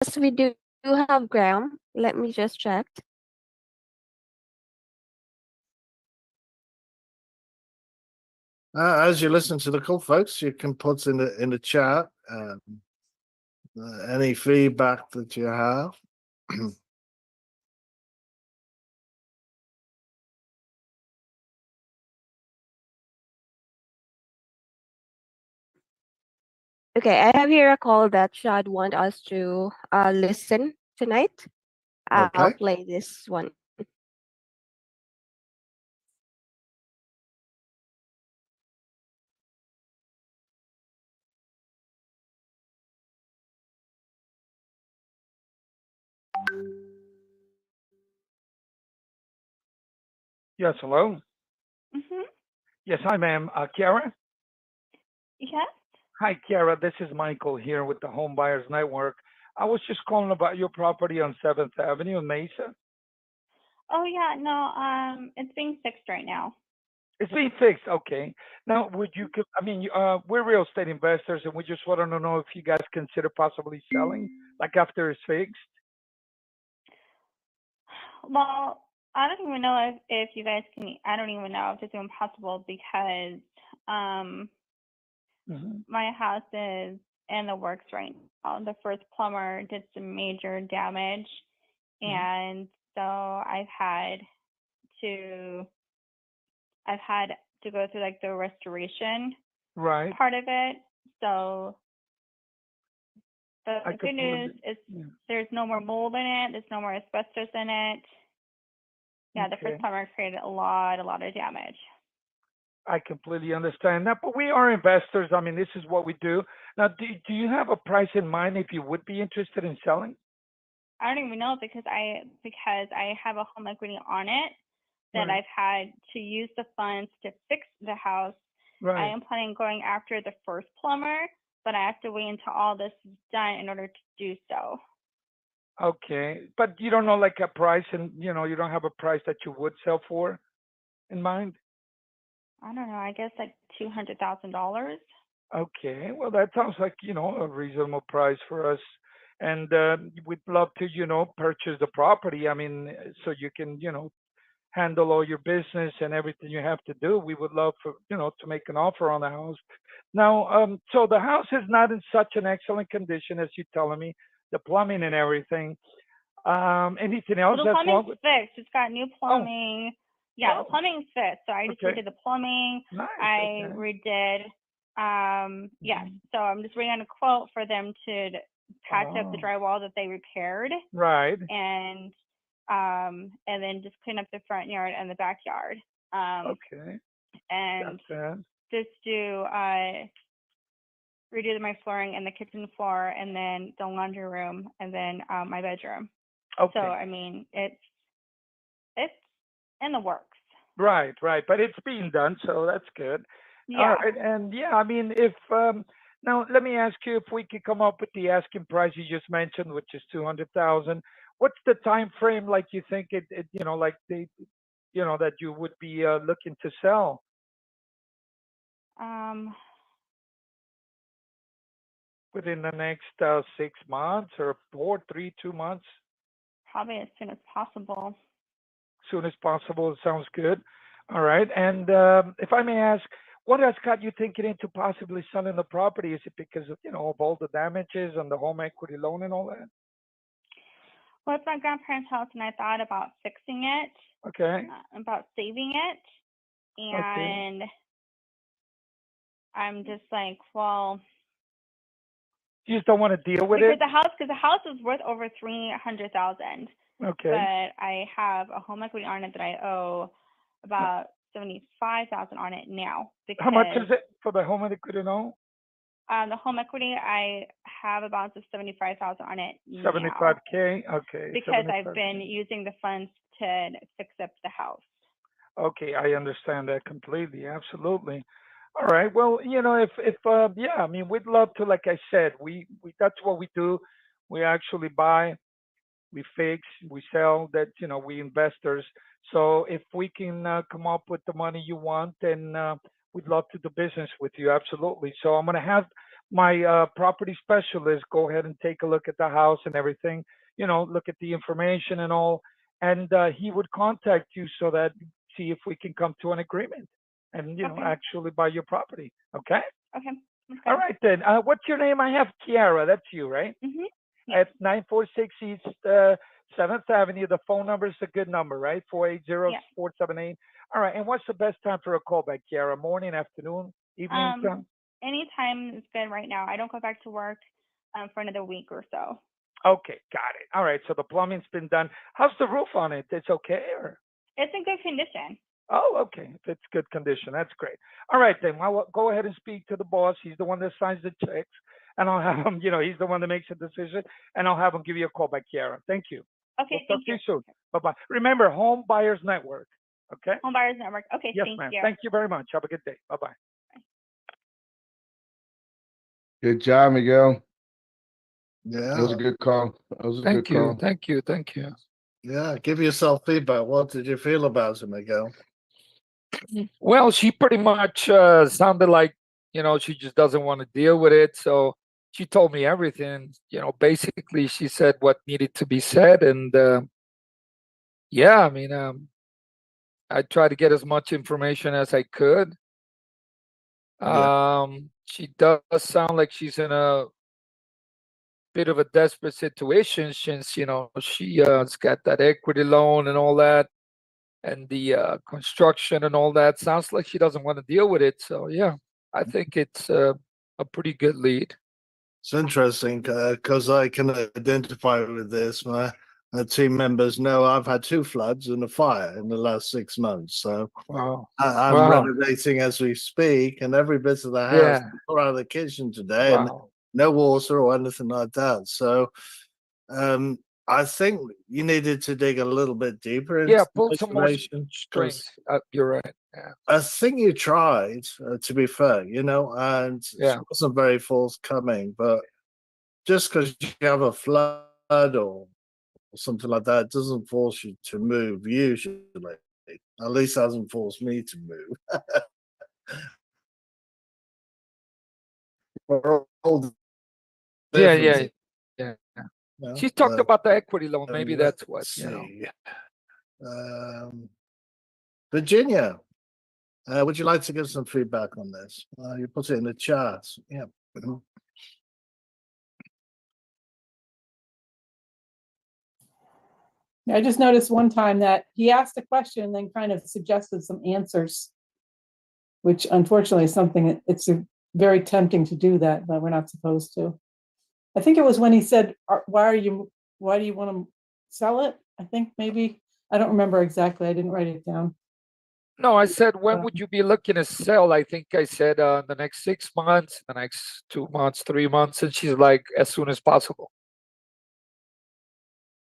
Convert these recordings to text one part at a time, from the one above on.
Yes, we do have Graham. Let me just check. As you listen to the call, folks, you can put in the chat any feedback that you have. Okay, I have here a call that Shad want us to listen tonight. I'll Okay. play this one. Yes, hello. Mm-hmm. Yes, hi, ma'am. Kiara? Yes. Hi, Kiara. This is Michael here with the Home Buyers Network. I was just calling about your property on 7th Avenue in Mesa. Oh yeah, no, it's being fixed right now. It's being fixed. Okay. Now, we're real estate investors, and we just want to know if you guys consider possibly selling, like after it's fixed. Well, I don't even know if you guys can. I don't even know if it's even possible because my house is in the works right now. The first plumber did some major damage, and so I've had to go through like the restoration Right. part of it. So the I good news is there's no more mold in it. There's no more asbestos in it. Yeah, the first plumber created a lot of damage. I completely understand that, but we are investors. I mean, this is what we do. Now, do you have a price in mind if you would be interested in selling? I don't even know because I have a home equity on it that I've had to use the funds to fix the house. Right. I am planning on going after the first plumber, but I have to wait until all this is done in order to do so. Okay, but you don't know like a price, and you don't have a price that you would sell for in mind? I don't know. I guess like $200,000. Okay, well that sounds like a reasonable price for us, and we'd love to purchase the property. I mean, so you can handle all your business and everything you have to do. We would love for to make an offer on the house. Now, so the house is not in such an excellent condition as you're telling me, the plumbing and everything. Anything else Well, the that's wrong plumbing's with? fixed. It's got new plumbing. Yeah, the plumbing's fixed. So I just redid the plumbing. Nice. I redid. Yeah. So I'm just waiting on a quote for them to patch up the drywall that they repaired. Right. And then just clean up the front yard and the backyard. Okay. And That's just do redo my flooring and the kitchen floor, and then the laundry room, and then my bedroom. Okay. So I mean, it's in the works. Right, but it's being done, so that's good. Yeah. All right, and yeah, I mean, if now let me ask you if we could come up with the asking price you just mentioned, which is 200,000. What's the time frame like you think like that you would be looking to sell? Within the next 6 months or 2 months? Probably as soon as possible. Soon as possible. Sounds good. All right. And if I may ask, what has got you thinking into possibly selling the property? Is it because of of all the damages and the home equity loan and all that? Well, it's my grandparents' house, and I thought about fixing it. Okay. About saving it, and I'm just like, well. You just don't want to deal with it? Because the house is worth over $300,000. Okay. But I have a home equity on it that I owe about $75,000 on it now. Because how much is it for the home equity loan? The home equity, I have a balance of $75,000 on it now. $75K. Okay. Because I've been using the funds to fix up the house. Okay, I understand that completely. Absolutely. All right. Well, if yeah, I mean, we'd love to. Like I said, we that's what we do. We actually buy, we fix, we sell. That we investors. So if we can come up with the money you want, then we'd love to do business with you. Absolutely. So I'm gonna have my property specialist go ahead and take a look at the house and everything, look at the information and all, and he would contact you so that see if we can come to an agreement and Okay. actually buy your property. Okay. Okay. That's All good. right then. What's your name? I have Kiara. That's you, right? Mhm. Yeah. At 946 East 7th Avenue. The phone number is a good number, right? 480-478. All right. And what's the best time for a call back, Kiara? Morning, afternoon, evening time? Anytime is good right now. I don't go back to work for another week or so. Okay, got it. All right. So the plumbing's been done. How's the roof on it? It's okay, or? It's in good condition. Oh, okay. If it's good condition, that's great. All right, then. I'll go ahead and speak to the boss. He's the one that signs the checks, and I'll have him. He's the one that makes a decision, and I'll have him give you a call back, Kiara. Thank you. Okay. We'll talk to you soon. Bye bye. Remember, Home Buyers Network. Okay. Home Buyers Network. Okay. Yes, Thank ma'am. you. Thank you very much. Have a good day. Bye bye. Good job, Miguel. That was a Yeah. good call. That was a good Thank you. call. Thank you. Thank you. Yeah. Give yourself feedback. What did you feel about it, Miguel? Well, she pretty much sounded like, she just doesn't want to deal with it. So she told me everything. Basically, she said what needed to be said. And yeah, I mean, I tried to get as much information as I could. Yeah. She does sound like she's in a bit of a desperate situation since, she's got that equity loan and all that. And the construction and all that. Sounds like she doesn't want to deal with it. So yeah, I think it's a pretty good lead. It's interesting because I can identify with this. My team members know I've had 2 floods and a fire in the last 6 months. So Wow. I'm Wow. renovating as we speak, and every bit of the house, Yeah. or out of the kitchen today, and Wow. no water or anything like that. So I think you needed to dig a little bit deeper into Yeah, the pull some more situation, 'cause strings. You're right. Yeah. I think you tried, to be fair, and Yeah. it wasn't very forthcoming. But just because you have a flood or something like that doesn't force you to move. Usually, at least hasn't forced me to move. We're all Yeah. different, Yeah. you She talked about the equity loan. Maybe that's what, let's see. Virginia, would you like to give some feedback on this? You put it in the chat. Yeah. I just noticed one time that he asked a question and then kind of suggested some answers, which unfortunately is something it's very tempting to do that, but we're not supposed to. I think it was when he said, why do you want to sell it? I think maybe, I don't remember exactly. I didn't write it down. No, I said, when would you be looking to sell? I think I said the next 6 months, the next 2 months, 3 months. And she's like, as soon as possible.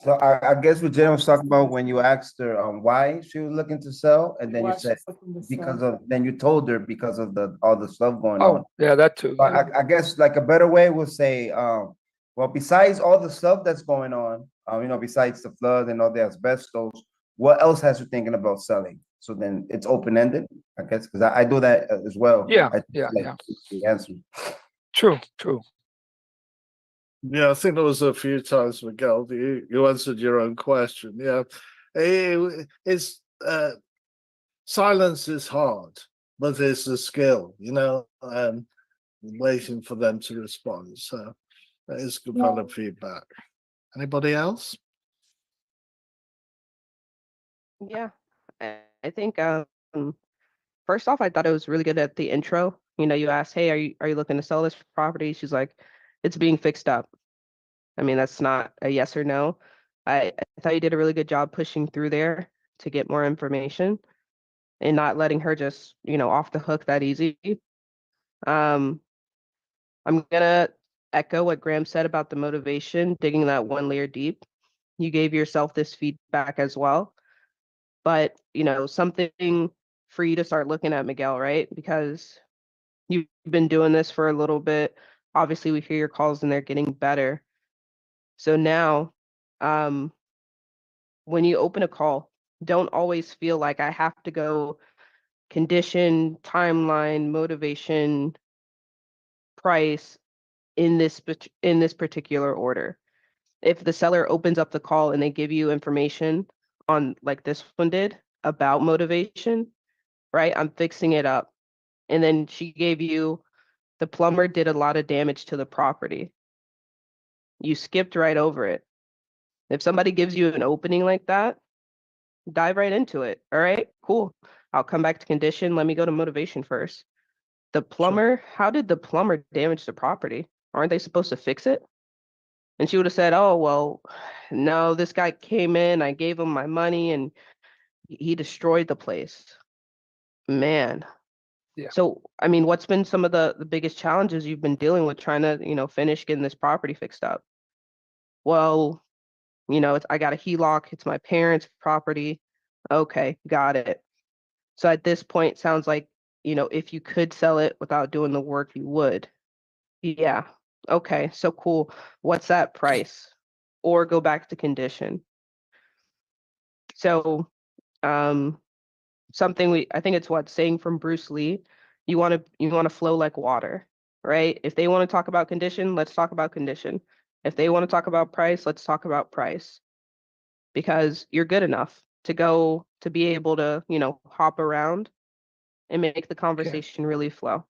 So I guess what Jen was talking about when you asked her why she was looking to sell, and then you Why said she's looking to because sell. then you told her because of all the stuff going on. Oh, yeah, that too. But Yeah. I guess like a better way would say, well, besides all the stuff that's going on, besides the flood and all the asbestos, what else has you thinking about selling? So then it's open-ended, I guess, because I do that as well. Yeah, Yeah. The answer. True. Yeah, I think there was a few times, Miguel, you answered your own question. Yeah, it's silence is hard, but it's a skill, waiting for them to respond. So that is good, valid feedback. Anybody else? Yeah, I think first off, I thought it was really good at the intro. You asked, "Hey, are you looking to sell this property?" She's like, "It's being fixed up." I mean, that's not a yes or no. I thought you did a really good job pushing through there to get more information and not letting her just, off the hook that easy. I'm gonna echo what Graham said about the motivation, digging that one layer deep. You gave yourself this feedback as well, but something for you to start looking at, Miguel, right? Because you've been doing this for a little bit. Obviously, we hear your calls and they're getting better. So now, when you open a call, don't always feel like I have to go condition, timeline, motivation, price. in this particular order. If the seller opens up the call and they give you information on like this one did about motivation, right? I'm fixing it up. And then she gave you the plumber did a lot of damage to the property. You skipped right over it. If somebody gives you an opening like that, dive right into it. All right, cool. I'll come back to condition. Let me go to motivation first. The plumber, how did the plumber damage the property? Aren't they supposed to fix it? And she would have said, oh, well, no, this guy came in, I gave him my money and he destroyed the place. Man. Yeah. So, I mean, what's been some of the biggest challenges you've been dealing with trying to, finish getting this property fixed up? Well, I got a HELOC, it's my parents' property. Okay, got it. So at this point, sounds like, if you could sell it without doing the work, you would. Yeah. Okay, so cool. What's that price? Or go back to condition. So, something I think it's what saying from Bruce Lee, you want to flow like water, right? If they want to talk about condition, let's talk about condition. If they want to talk about price, let's talk about price. Because you're good enough to be able to, hop around and make the conversation really flow.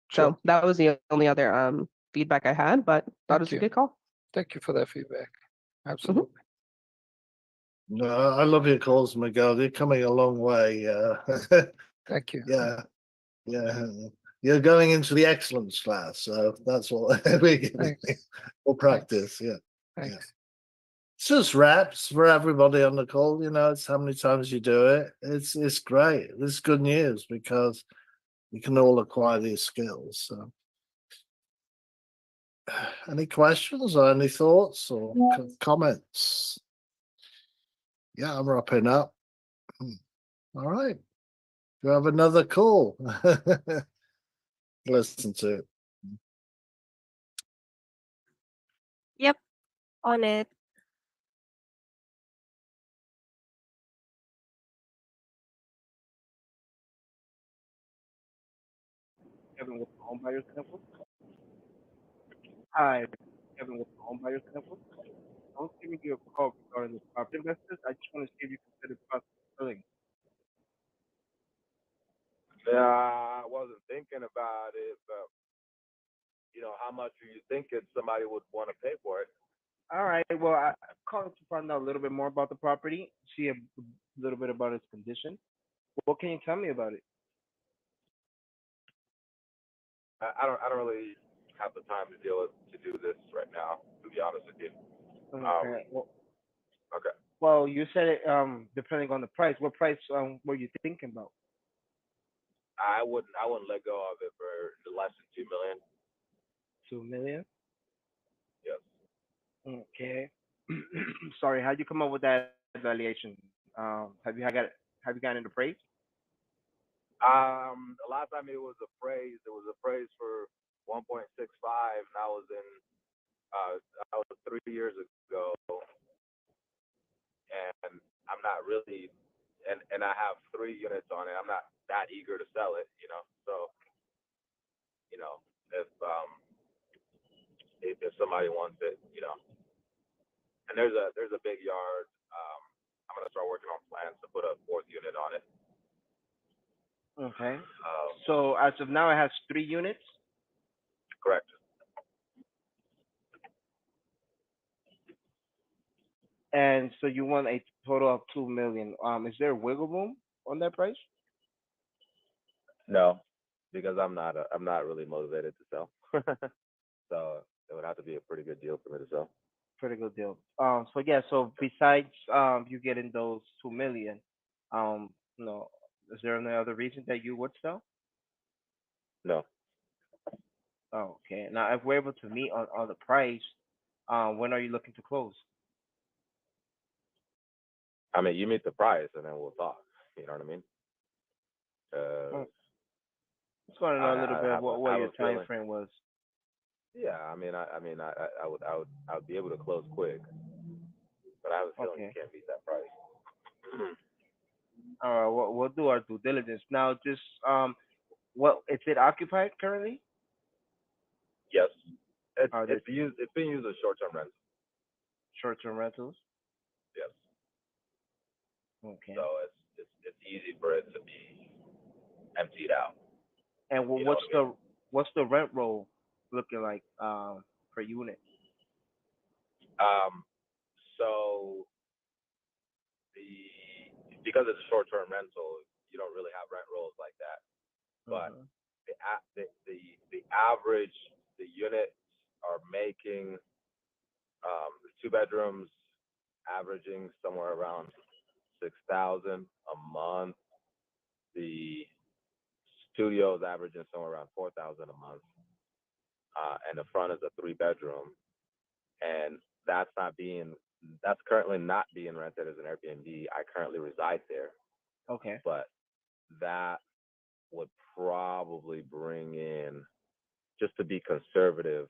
Sure. So that was the only other feedback I had, but that was a good call. Thank you for that feedback. Absolutely. No, I love your calls, Miguel. You're coming a long way. Thank you. Yeah, yeah. You're going into the excellence class, so that's what we Thanks. will practice. Yeah. Thanks. It's just reps for everybody on the call. It's how many times you do it. It's great. It's good news because we can all acquire these skills. So, any questions or any thoughts or comments? Yeah, I'm wrapping up. All right. You have another call. Listen to it. Yep, on it. Kevin with the Home Buyers Network. Hi, Kevin with the Home Buyers Network. I was giving you a call regarding the property investors. I just want to see if you consider possibly selling. I wasn't thinking about it, but how much are you thinking somebody would want to pay for it? All right. Well, I called to find out a little bit more about the property, see a little bit about its condition. What can you tell me about it? I don't really have the time to do this right now, to be honest with you. Okay. Okay. Well, you said it. Depending on the price. What price were you thinking about? I wouldn't let go of it for less than 2 million. 2 million. Yes. Okay. Sorry. How'd you come up with that valuation? Have you gotten it appraised? The last time it was appraised for 1.65, and I was 3 years ago, and I'm not really, and I have 3 units on it. I'm not that eager to sell it, So, if somebody wants it, and there's a big yard. I'm gonna start working on plans to put a 4th unit on it. Okay. So as of now, it has 3 units. Correct. And so you want a total of 2 million. Is there wiggle room on that price? No, because I'm not really motivated to sell. So it would have to be a pretty good deal for me to sell. Pretty good deal. So yeah. So besides you getting those 2 million, no, is there any other reason that you would sell? No. Oh, okay. Now, if we're able to meet on the price, when are you looking to close? I mean, you meet the price and then we'll talk. You know what I mean? Just want to know a little bit what your time feeling. frame was. Yeah, I would be able to close quick, but I have a feeling you can't beat that price. All right, we'll do our due diligence. Now, just what is it occupied currently? Yes, It's being used as short-term rentals. Short-term rentals. Yes. Okay. So it's easy for it to be emptied out. And You know what's the rent roll looking like per unit? So because it's a short-term rental, you don't really have rent rolls like that. But the average, the units are making the 2 bedrooms averaging somewhere around 6,000 a month. The studio is averaging somewhere around 4,000 a month. And the front is a 3 bedroom, and that's currently not being rented as an Airbnb. I currently reside there. Okay. But that would probably bring in, just to be conservative,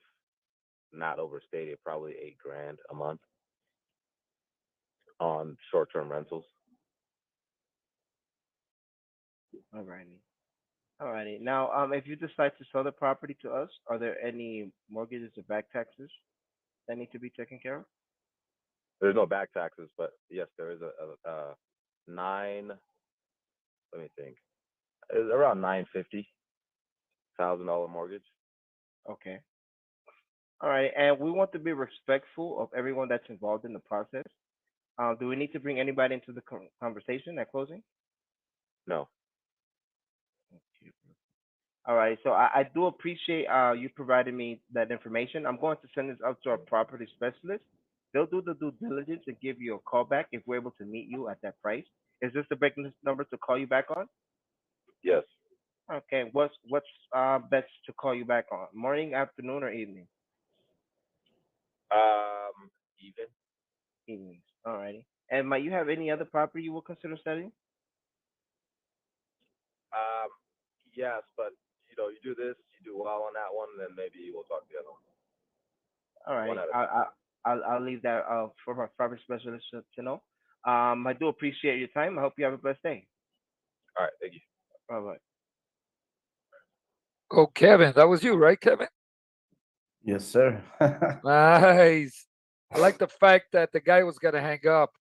not overstated, probably $8,000 a month on short-term rentals. Alrighty. Now, if you decide to sell the property to us, are there any mortgages or back taxes that need to be taken care of? There's no back taxes, but yes, there is a let me think. It's around $950,000 mortgage. Okay. All right. And we want to be respectful of everyone that's involved in the process. Do we need to bring anybody into the conversation at closing? No. All right. So I do appreciate you providing me that information. I'm going to send this out to our property specialist. They'll do the due diligence and give you a call back if we're able to meet you at that price. Is this the best number to call you back on? Yes. Okay. What's best to call you back on? Morning, afternoon, or evening? Even. Evenings. All righty. And might you have any other property you will consider selling? Yes, but you do this, you do well on that one, and then maybe we'll talk the other one. All right. One at a time. I'll leave that for my property specialist to know. I do appreciate your time. I hope you have a blessed day. All right, thank you. Bye bye. Oh, Kevin, that was you, right, Kevin? Yes, sir. Nice. I like the fact that the guy was gonna hang up,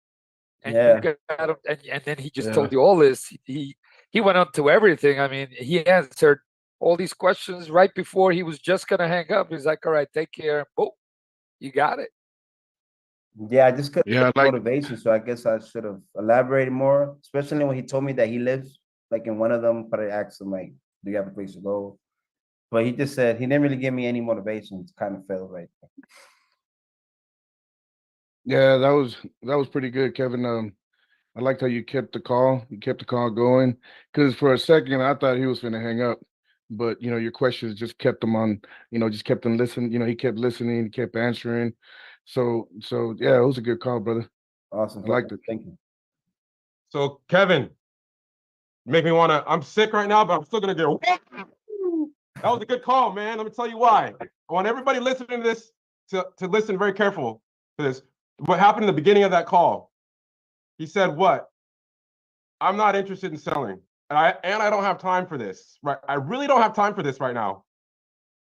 and Yeah. you got him, and then he just Yeah. told you all this. He went on to everything. I mean, he answered all these questions right before he was just gonna hang up. He's like, "All right, take care." Boom, you got it. Yeah, I just couldn't Yeah, get I like motivation, so I guess I should have elaborated more, especially when he told me that he lives like in one of them, but I asked him like, do you have a place to go? But he just said he didn't really give me any motivation. It kind of failed right there. Yeah, that was pretty good, Kevin. I liked how you kept the call. You kept the call going, because for a second I thought he was gonna hang up, but your questions just kept him on. Just kept him listening. He kept listening. He kept answering. So yeah, it was a good call, brother. Awesome. I liked it. Thank you. So Kevin, you make me wanna. I'm sick right now, but I'm still gonna go. That was a good call, man. Let me tell you why. I want everybody listening to this to listen very careful to this. What happened in the beginning of that call? He said, "What? I'm not interested in selling, and I don't have time for this. Right? I really don't have time for this right now."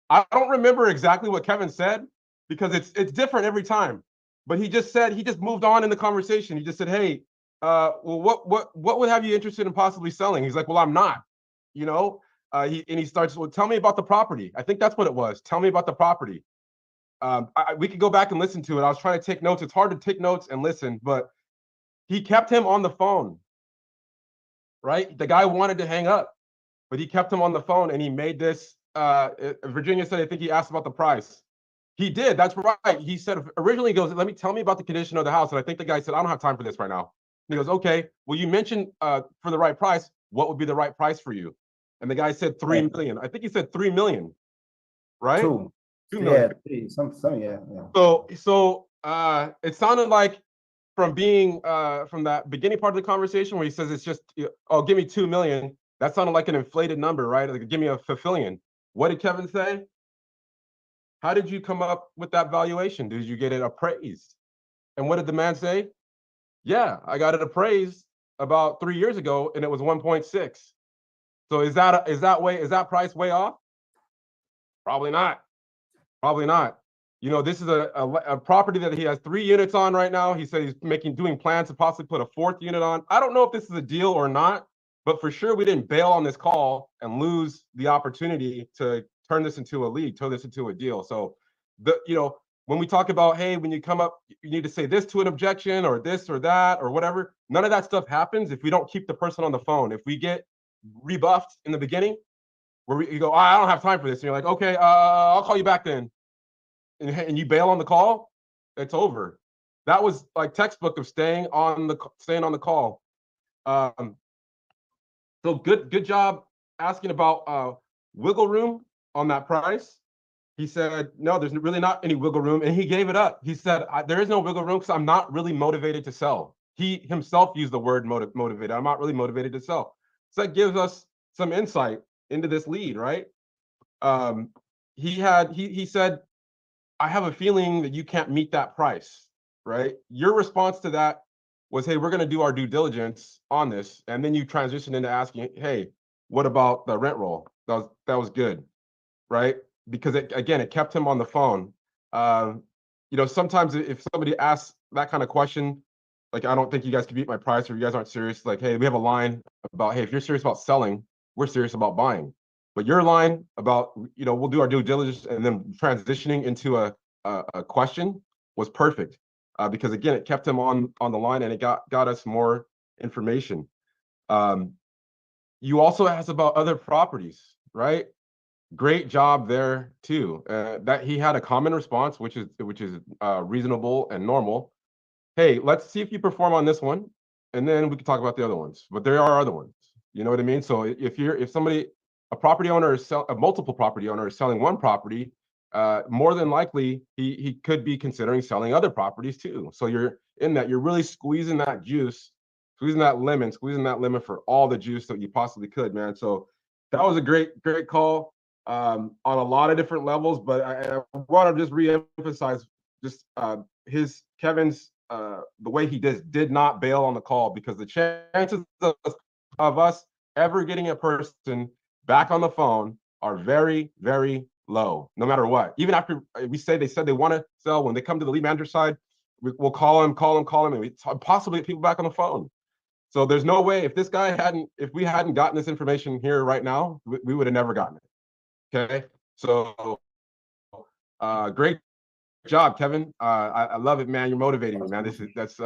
I don't remember exactly what Kevin said because it's different every time. But he just moved on in the conversation. He just said, "Hey, well, what would have you interested in possibly selling?" He's like, "Well, I'm not." He starts, "Well, tell me about the property." I think that's what it was. Tell me about the property. We could go back and listen to it. I was trying to take notes. It's hard to take notes and listen, but he kept him on the phone. Right? The guy wanted to hang up, but he kept him on the phone, and he made this. Virginia said, I think he asked about the price. He did. That's right. He said originally, he goes, tell me about the condition of the house. And I think the guy said, I don't have time for this right now. And he goes, okay, well, you mentioned for the right price, what would be the right price for you? And the guy said 3 million. I think he said 3 million, right? 2 million. Yeah, yeah. So it sounded like from that beginning part of the conversation where he says it's just, oh, give me 2 million. That sounded like an inflated number, right? Like, give me a fulfilling. What did Kevin say? How did you come up with that valuation? Did you get it appraised? And what did the man say? Yeah, I got it appraised about 3 years ago, and it was 1.6. So is that price way off? Probably not. Probably not. You know, this is a property that he has 3 units on right now. He said he's doing plans to possibly put a 4th unit on. I don't know if this is a deal or not, but for sure we didn't bail on this call and lose the opportunity to turn this into a lead, turn this into a deal. So you know, when we talk about, hey, when you come up, you need to say this to an objection or this or that or whatever, none of that stuff happens if we don't keep the person on the phone. If we get rebuffed in the beginning, where you go, I don't have time for this, and you're like, okay, I'll call you back then, and you bail on the call, it's over. That was like textbook of staying on the call. So good job asking about wiggle room on that price. He said, no, there's really not any wiggle room, and he gave it up. He said, there is no wiggle room because I'm not really motivated to sell. He himself used the word motivated. I'm not really motivated to sell. So that gives us some insight into this lead, right? He said, I have a feeling that you can't meet that price, right? Your response to that was, hey, we're going to do our due diligence on this. And then you transition into asking, hey, what about the rent roll? That was good, right? Because it kept him on the phone. You know, sometimes if somebody asks that kind of question, like, I don't think you guys can beat my price, or you guys aren't serious, like, hey, we have a line about, hey, if you're serious about selling, we're serious about buying. But your line about, you know, we'll do our due diligence and then transitioning into a question was perfect, because again, it kept him on the line and it got us more information. You also asked about other properties, right? Great job there too. That he had a common response, which is reasonable and normal. Hey, let's see if you perform on this one, and then we can talk about the other ones. But there are other ones. You know what I mean? So if somebody, a property owner is a multiple property owner is selling one property, more than likely he could be considering selling other properties too. So you're really squeezing that juice, squeezing that lemon for all the juice that you possibly could, man. So that was a great call on a lot of different levels. But I want to just reemphasize just Kevin's the way he did not bail on the call, because the chances of us ever getting a person back on the phone are very, very low, no matter what. Even after they said they want to sell, when they come to the lead manager side, we'll call him, and we possibly get people back on the phone. So there's no way, if we hadn't gotten this information here right now, we would have never gotten it. Okay, so great job, Kevin. I love it, man. You're motivating me, man. That's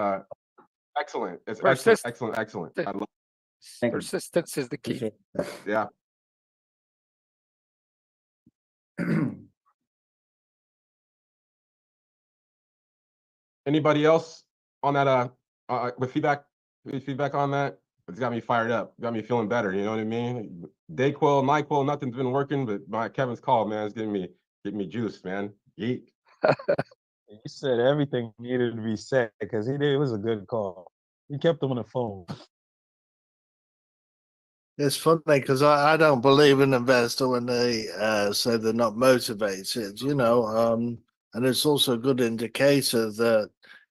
excellent. It's excellent. I love it. Persistence is the key. Yeah. Anybody else on that with feedback on that? It's got me fired up, got me feeling better, you know what I mean? Dayquil, NyQuil, nothing's been working, but my Kevin's call, man, is getting me juice, man. Yeet. You said everything needed to be said, because it was a good call. He kept him on the phone. It's funny because I don't believe in investor when they say they're not motivated, you know, and it's also a good indicator that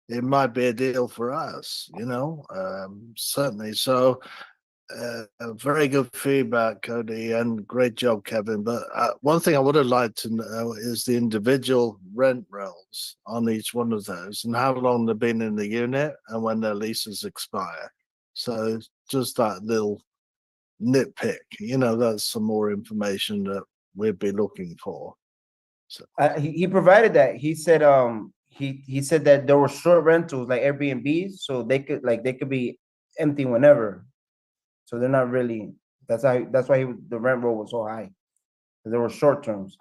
it might be a deal for us, you know, certainly. So very good feedback, Cody, and great job, Kevin. But one thing I would have liked to know is the individual rent rolls on each one of those, and how long they've been in the unit and when their leases expire. So just that little nitpick, you know, that's some more information that we'd be looking for. So he provided that. He said he said that there were short rentals like Airbnbs, so they could be empty whenever. So they're not really. That's why the rent roll was so high. There were short terms.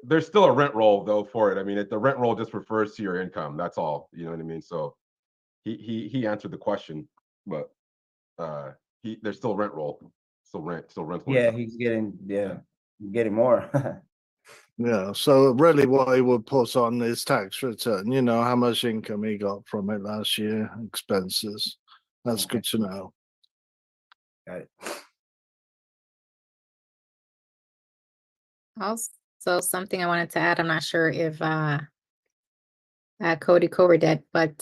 There's still a rent roll though for it. I mean, the rent roll just refers to your income. That's all. You know what I mean? So he answered the question, but there's still rent roll, still rental. Yeah, he's getting more. yeah, so really what he would put on his tax return, you know, how much income he got from it last year, expenses. That's good to know. Got it. Also, something I wanted to add, I'm not sure if Cody covered it, but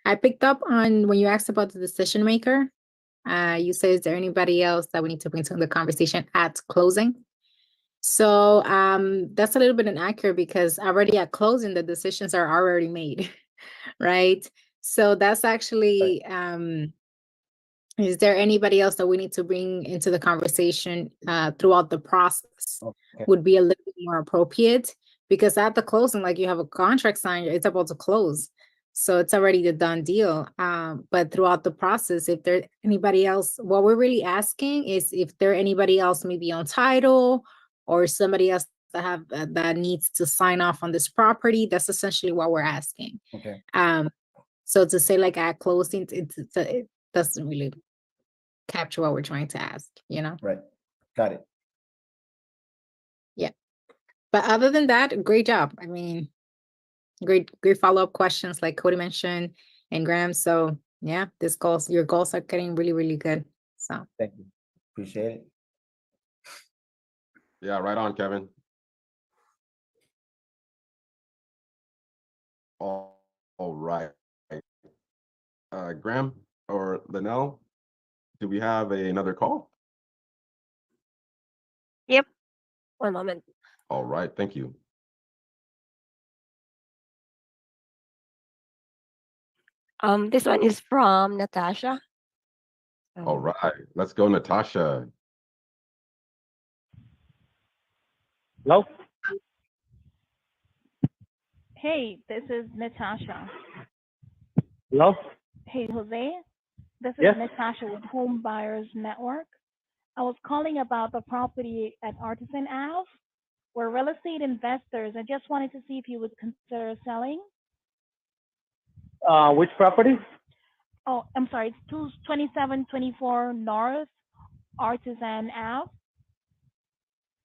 I picked up on when you asked about the decision maker. You said, is there anybody else that we need to bring to the conversation at closing? So that's a little bit inaccurate because already at closing, the decisions are already made, right? So that's actually is there anybody else that we need to bring into the conversation throughout the process? Okay. Would be a little bit more appropriate because at the closing, like you have a contract signed, it's about to close. So it's already the done deal. But throughout the process, if there's anybody else, what we're really asking is if there anybody else maybe on title or somebody else that have that needs to sign off on this property. That's essentially what we're asking. Okay. So to say like at closing, it doesn't really capture what we're trying to ask, you know? Right. Got it. Yeah. But other than that, great job. I mean, great follow-up questions like Cody mentioned and Graham. So yeah, your goals are getting really, really good. So Thank you. Appreciate it. Yeah, right on, Kevin. All right. Graham or Linnell, do we have another call? Yep. One moment. All right, thank you. This one is from Natasha. All right, let's go, Natasha. Hello? Hey, this is Natasha. Hello? Hey, Jose. This is Yes? Natasha with Home Buyers Network. I was calling about the property at Artisan Ave. We're real estate investors. I just wanted to see if you would consider selling. Which property? Oh, I'm sorry. It's 2724 North Artisan Ave.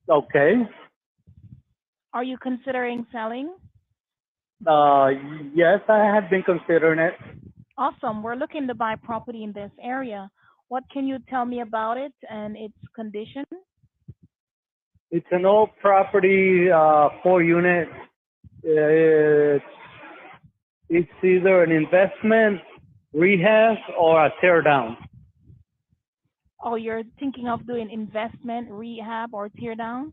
Okay. Are you considering selling? Yes, I have been considering it. Awesome. We're looking to buy property in this area. What can you tell me about it and its condition? It's an old property, 4 unit. It's either an investment, rehab, or a tear down. Oh, you're thinking of doing investment, rehab, or tear down?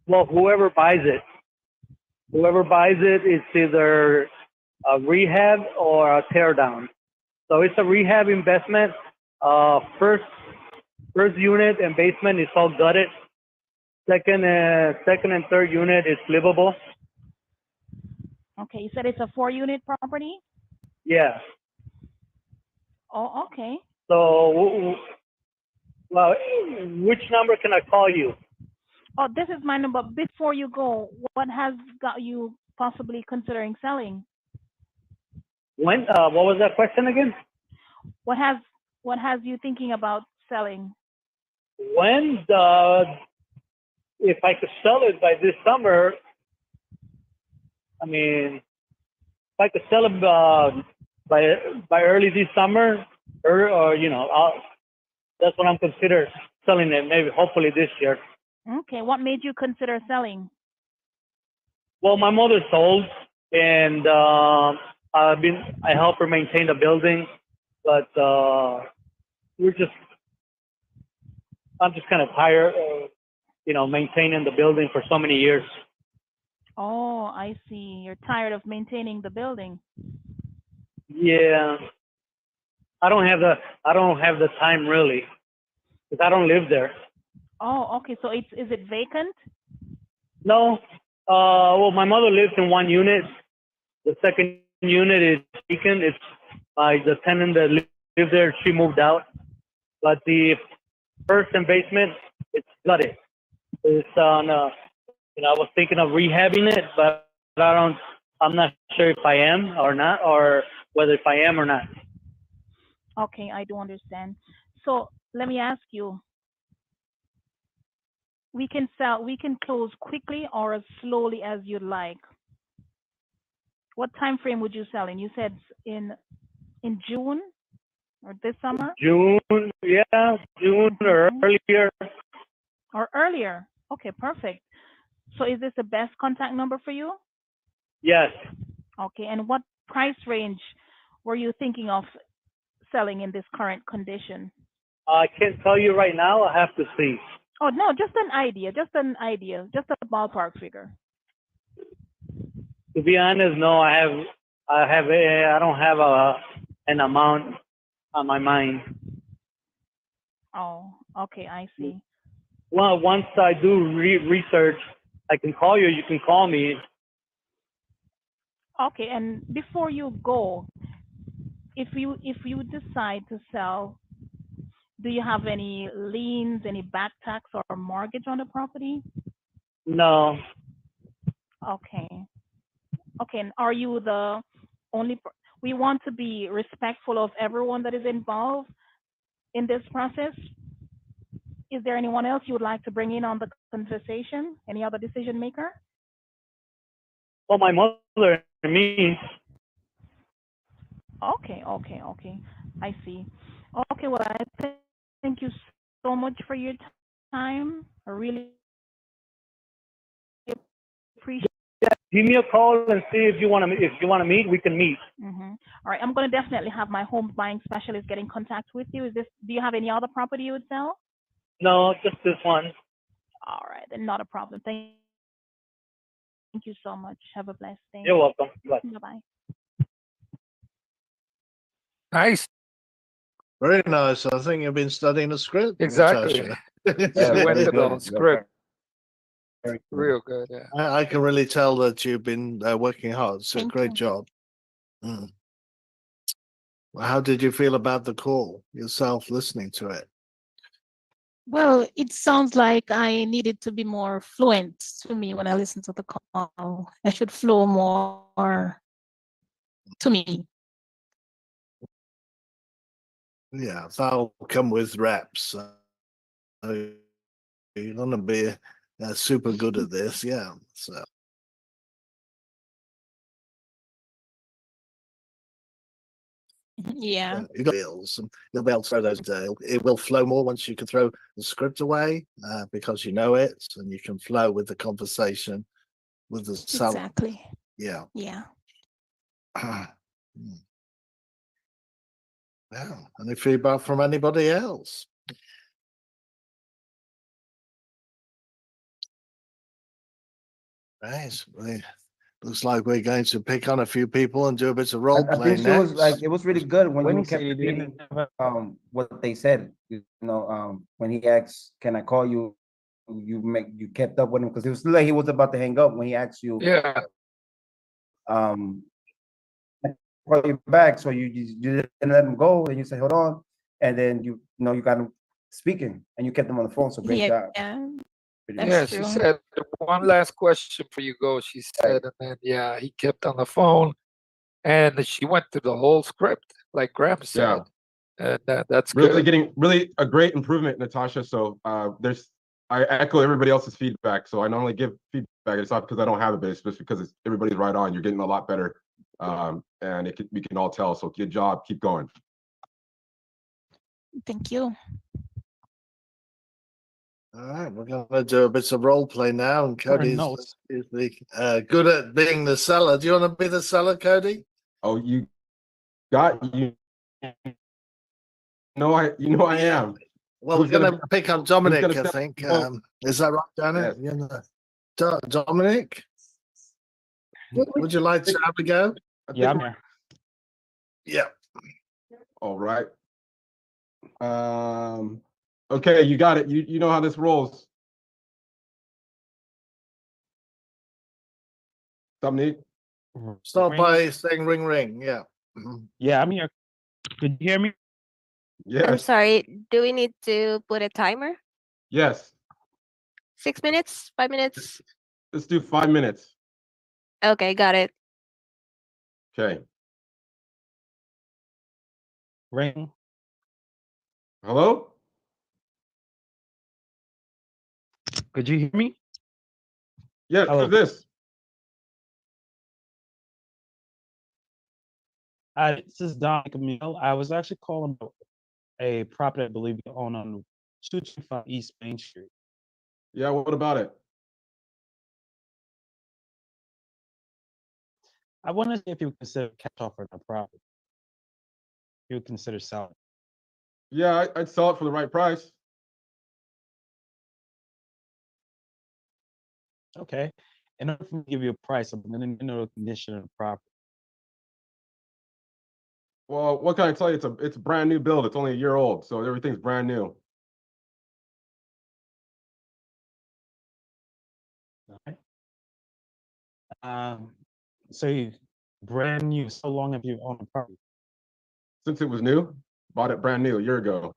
Well, whoever buys it, it's either a rehab or a tear down. So it's a rehab investment. First unit and basement is all gutted. Second and third unit is livable. Okay, you said it's a 4-unit property? Yeah. Oh, okay. So, well, which number can I call you? Oh, this is my number. Before you go, what has got you possibly considering selling? When? What was that question again? What has you thinking about selling? When? If I could sell it by this summer, I mean, if I could sell it by early this summer, or that's what I'm considering selling it. Maybe, hopefully this year. Okay, what made you consider selling? Well, my mother sold, and I help her maintain the building, but I'm just kind of tired, maintaining the building for so many years. Oh, I see. You're tired of maintaining the building. Yeah, I don't have the time really, because I don't live there. Oh, okay. So is it vacant? No. Well, my mother lives in 1 unit. The second unit is vacant. It's the tenant that lived there. She moved out. But the first and basement, it's gutted. It's on. I was thinking of rehabbing it, but I'm not sure if I am or not, or whether if I am or not. Okay, I do understand. So let me ask you. We can close quickly or as slowly as you'd like. What time frame would you sell in? You said in June or this summer? June, yeah, June or earlier. Or earlier. Okay, perfect. So is this the best contact number for you? Yes. Okay, and what price range were you thinking of selling in this current condition? I can't tell you right now. I have to see. Oh no, just an idea, just an idea, just a ballpark figure. To be honest, no, I don't have an amount on my mind. Oh, okay, I see. Well, once I do research, I can call you. You can call me. Okay, and before you go, if you decide to sell, do you have any liens, any back tax or mortgage on the property? No, Okay. Okay, and are you the only we want to be respectful of everyone that is involved in this process. Is there anyone else you would like to bring in on the conversation? Any other decision maker? well, my mother and me. Okay, okay, okay. I see. Okay, well, I thank you so much for your time. I really appreciate. Give me a call and see if you want to. If you want to meet, we can meet. Mm-hmm. All right, I'm going to definitely have my home buying specialist get in contact with you. Is this? Do you have any other property you would sell? No, just this one. All right, then not a problem. Thank you so much. Have a blessed day. You're welcome. Bye. Bye. Nice. Very nice. I think you've been studying the script, Exactly. Natasha. She went to the good. script. Very good. Real good. Yeah. I can really tell that you've been working hard. It's a Thank great you. job. Mm. Well, how did you feel about the call yourself listening to it? Well, it sounds like I needed to be more fluent to me when I listen to the call. I should flow more to me. Yeah, that'll come with reps. You're going to be super good at this. Yeah. So. Yeah. You got deals, and you'll be able to throw those into it. Will flow more once you can throw the script away because you know it, and you can flow with the conversation with the seller. Exactly. Yeah. Yeah. Yeah. Any feedback from anybody else? Nice. Looks like we're going to pick on a few people and do a bit of role I play think it was like next. it was really good when When you he said kept he repeating didn't have what they said. When he asked, "Can I call you?" You kept up with him because it was like he was about to hang up when he asked you. Yeah. Call you back, so you didn't let him go, and you said, "Hold on," and then you got him speaking, and you kept him on the phone. So great job. Yeah. Pretty Yeah, good. she said one last question for you go, she said, and then yeah, he kept on the phone and she went through the whole script, like Graham said. And that's Really good. getting really a great improvement, Natasha. So I echo everybody else's feedback. So I not only give feedback, it's not because I don't have it, but it's just because everybody's right on. You're getting a lot better. And we can all tell. So good job. Keep going. Thank you. All right, we're going to do a bit of role play now, and Cody's notes. good at being the seller. Do you want to be the seller, Cody? Oh, you got you. I am. Well, Who's we're going gonna to pick on Dominic, gonna I sell- think. Oh. Is that right, Janet? Dominic? Would you like to have a go? Yeah, I'm here. Yeah. All right. Okay, you got it. You know how this rolls. Dominique? Start Ring. by saying ring, ring. Yeah. Yeah, I'm here. Could you hear me? I'm Yes. sorry. Do we need to put a timer? Yes. 6 minutes? 5 minutes? Let's do 5 minutes. Okay, got it. Okay. Ring. Hello? Could you hear me? Yeah, Hello. who's this? This is Don Camille. I was actually calling about a property I believe you own on 225 East Main Street. Yeah, what about it? I want to see if you would consider cash offer on the property. You would consider selling. Yeah, I'd sell it for the right price. Okay. In order for me to give you a price, I'm going to know the condition of the property. Well, what can I tell you? It's a brand new build. It's only a year old, so everything's brand new. All right. So you brand new. So long have you owned the property? Since it was new, bought it brand new a year ago.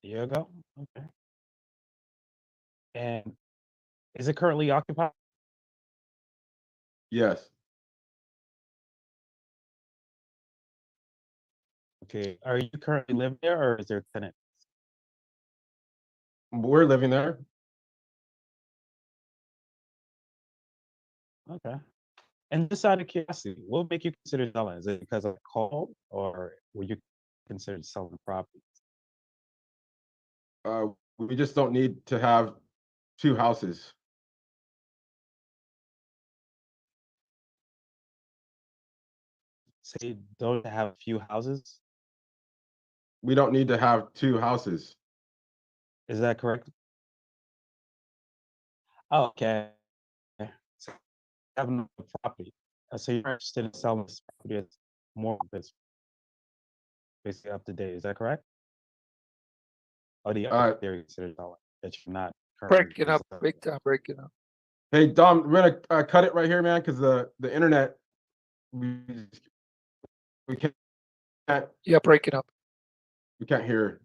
A year ago? Okay. And is it currently occupied? Yes. Okay. Are you currently living there or is there tenants? We're living there. Okay. And just out of curiosity, what would make you consider selling? Is it because of the call or were you considered selling the property? We just don't need to have two houses. So you don't have a few houses? We don't need to have two houses. Is that correct? Oh, okay. So you have no property. So you're interested in selling this property as more of this basically up to date. Is that correct? Or the other theory considered selling that you're not currently Breaking up selling? big time, breaking up. Hey Dom, we're gonna cut it right here, man, because the internet we can't Yeah, breaking up. we can't hear.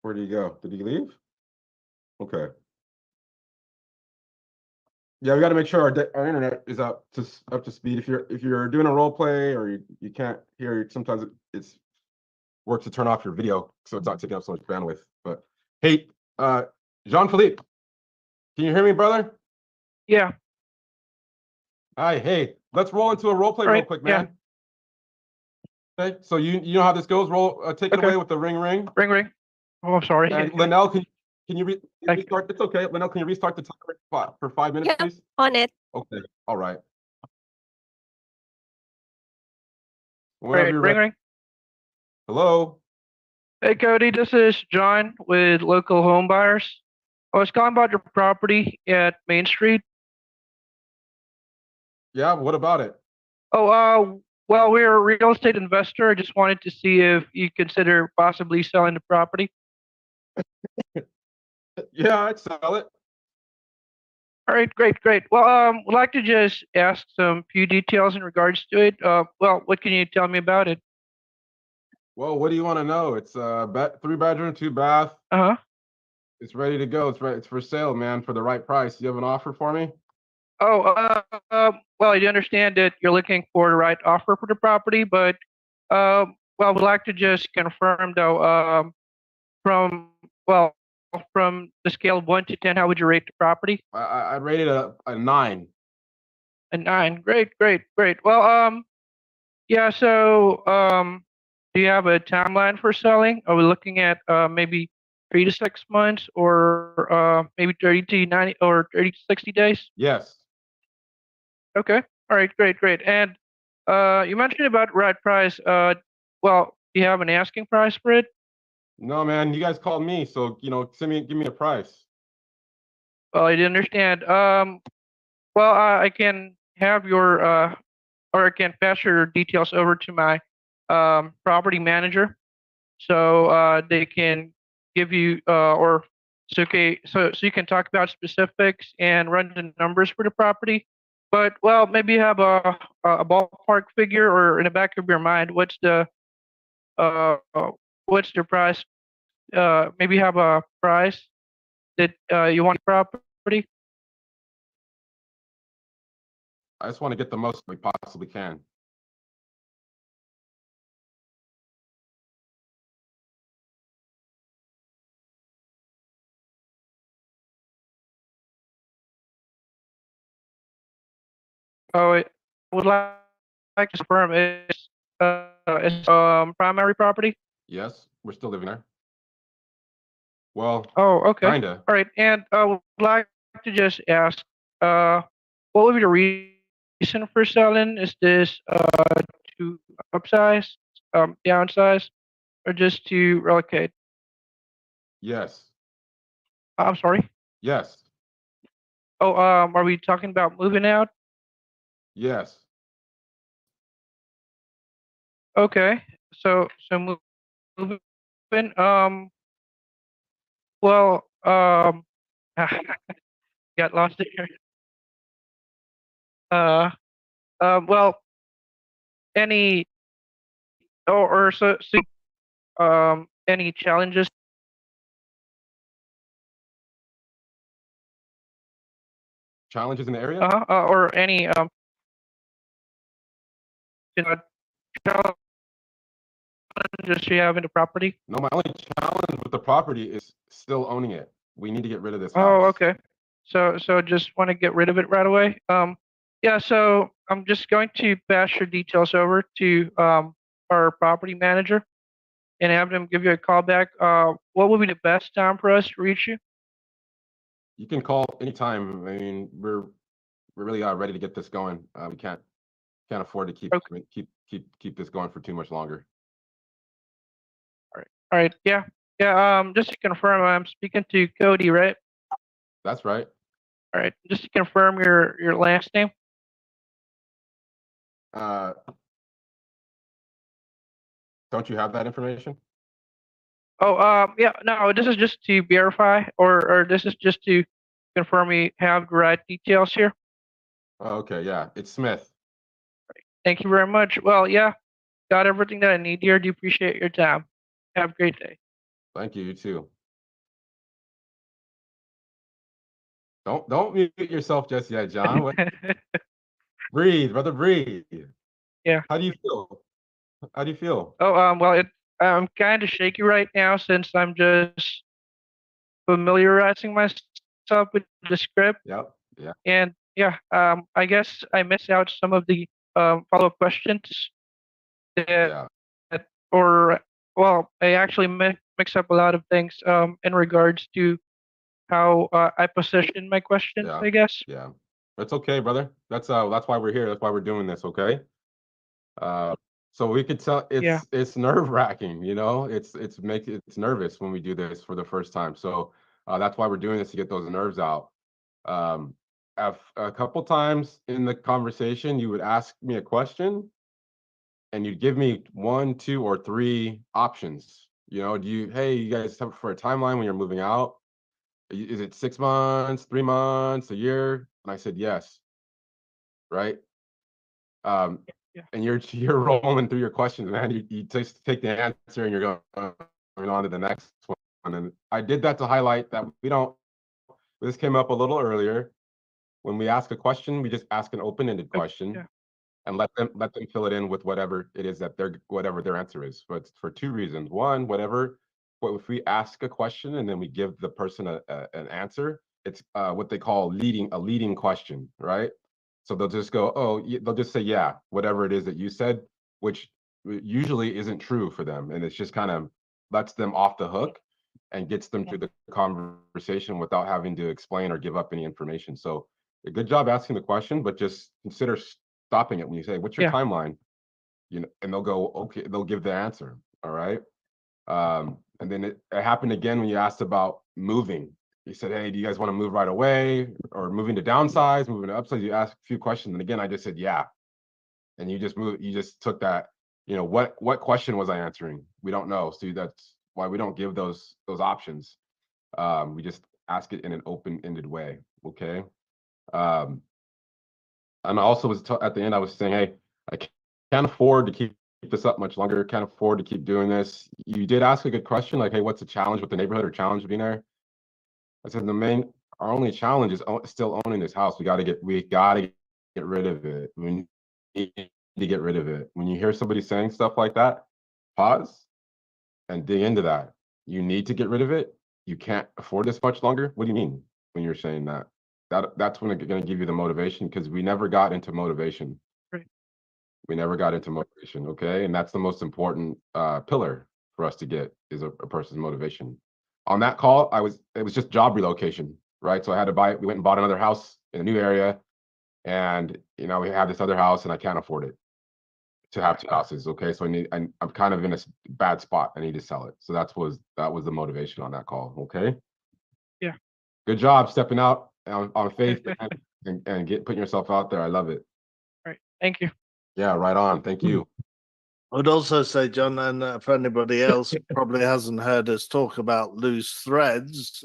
Where did he go? Did he leave? Okay. Yeah, we got to make sure our internet is up to speed. If you're doing a role play or you can't hear, sometimes it's works to turn off your video so it's not taking up so much bandwidth. But hey, Jean-Philippe, can you hear me, brother? Yeah. Hi, hey, let's roll into a role play real quick, man. Okay, so you know how this goes. Roll, take it away with the ring. Ring. Oh, I'm sorry. And Linnell, can you restart? It's okay. Linnell, can you restart the timer for 5 minutes, Yeah, please? on it. Okay. All right. Whenever you're ready. Ring. Hello. Hey, Cody, this is John with Local Home Buyers. I was calling about your property at Main Street. Yeah, what about it? Oh, well, we're a real estate investor. I just wanted to see if you consider possibly selling the property. Yeah, I'd sell it. All right, great. Well, would like to just ask some few details in regards to it. Well, what can you tell me about it? Well, what do you want to know? It's 3-bedroom, 2-bath. Uh-huh. It's ready to go. It's for sale, man, for the right price. Do you have an offer for me? Oh, well, I do understand that you're looking for the right offer for the property, but well, would like to just confirm though, from the scale of 1 to 10, how would you rate the property? I'd rate it a 9. A 9. Great. Well, yeah. So, do you have a timeline for selling? Are we looking at maybe 3 to 6 months, or maybe 30 to 90 or 30 to 60 days? Yes. Okay. All right. Great. And you mentioned about right price. Well, do you have an asking price for it? No, man, you guys called me, so give me a price. Well, I didn't understand. Well, I can have your or I can pass your details over to my property manager, so they can give you or so you can talk about specifics and run the numbers for the property. But well, maybe you have a ballpark figure, or in the back of your mind, what's the price? Maybe you have a price that you want the property. I just want to get the most we possibly can. Oh, I would like to confirm it's primary property. Yes, we're still living there. Well, Oh, okay. kinda. All right. And I would like to just ask, what would be the reason for selling? Is this to upsize, downsize, or just to relocate? Yes. I'm sorry. Yes. Oh, are we talking about moving out? Yes. Okay. So moving. Well, got lost there. Well, any or any challenges? Challenges in the area? Or any you know, challenges you have in the property? No, my only challenge with the property is still owning it. We need to get rid of this Oh, house. okay. So just want to get rid of it right away. Yeah. So I'm just going to pass your details over to our property manager and have them give you a call back. What would be the best time for us to reach you? You can call anytime. I mean, we're really ready to get this going. We can't afford to keep this going for too much longer. All right. Yeah. Yeah. Just to confirm, I'm speaking to Cody, right? That's right. All right. Just to confirm your last name. Don't you have that information? Oh, yeah. No, this is just to verify, or this is just to confirm we have the right details here. Oh, okay. Yeah, it's Smith. Thank you very much. Well, yeah, got everything that I need here. Do appreciate your time. Have a great day. Thank you. You too. Don't mute yourself just yet, John. Breathe, brother. Breathe. Yeah. How do you feel? How do you feel? Oh, well, I'm kind of shaky right now since I'm just familiarizing myself with the script. Yep. Yeah. And yeah, I guess I missed out some of the follow-up questions that, or well, I actually mix up a lot of things in regards to how I position my questions, Yeah. I guess. Yeah. That's okay, brother. That's why we're here. That's why we're doing this. Okay. So we could tell it's nerve-wracking, you know, it's nervous when we do this for the first time. So that's why we're doing this, to get those nerves out. A couple times in the conversation, you would ask me a question and you'd give me 1, 2, or 3 options. You know, hey, you guys have for a timeline when you're moving out? Is it 6 months, 3 months, a year? And I said yes. Right. And you're rolling through your questions, man. You just take the answer and you're going on to the next one. And I did that to highlight that this came up a little earlier. When we ask a question, we just ask an open-ended question and let them fill it in with whatever it is that whatever their answer is. But for 2 reasons. One, if we ask a question and then we give the person an answer, it's what they call a leading question, right? So they'll just go, they'll just say, yeah, whatever it is that you said, which usually isn't true for them. And it's just kind of lets them off the hook and gets them to the conversation without having to explain or give up any information. So a good job asking the question, but just consider stopping it when you say, what's your timeline? You know, and they'll go, okay, they'll give the answer. All right. And then it happened again when you asked about moving. You said, hey, do you guys want to move right away, or moving to downsize, moving to upsize? You asked a few questions. And again, I just said, yeah. And you just took that, you know, what question was I answering? We don't know. So that's why we don't give those options. We just ask it in an open-ended way. Okay. And I also was at the end, I was saying, hey, I can't afford to keep this up much longer. Can't afford to keep doing this. You did ask a good question, like, hey, what's the challenge with the neighborhood, or challenge being there? I said our only challenge is still owning this house. We gotta get rid of it. We need to get rid of it. When you hear somebody saying stuff like that, pause and dig into that. You need to get rid of it. You can't afford this much longer. What do you mean when you're saying that? That's when it's going to give you the motivation, because we never got into motivation. Right. We never got into motivation. Okay. And that's the most important pillar for us to get, is a person's motivation. On that call, it was just job relocation, right? So I had to we went and bought another house in a new area, and you know, we have this other house and I can't afford it. to have two houses. Okay, so I'm kind of in a bad spot. I need to sell it. So that was the motivation on that call. Okay. Yeah. Good job stepping out on faith and putting yourself out there. I love it. All right. Thank you. Yeah, right on. Thank you. I'd also say, John, and for anybody else who probably hasn't heard us talk about loose threads,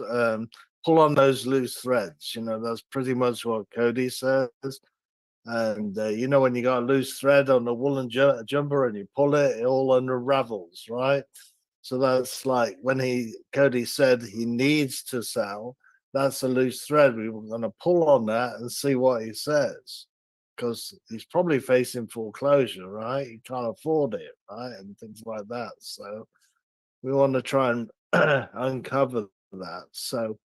pull on those loose threads. You know, that's pretty much what Cody says. And you know, when you got a loose thread on a woolen jumper and you pull it, it all unravels, right? So that's like when Cody said he needs to sell. That's a loose thread. We were going to pull on that and see what he says, because he's probably facing foreclosure, right? He can't afford it, right, and things like that. So we want to try and uncover that. So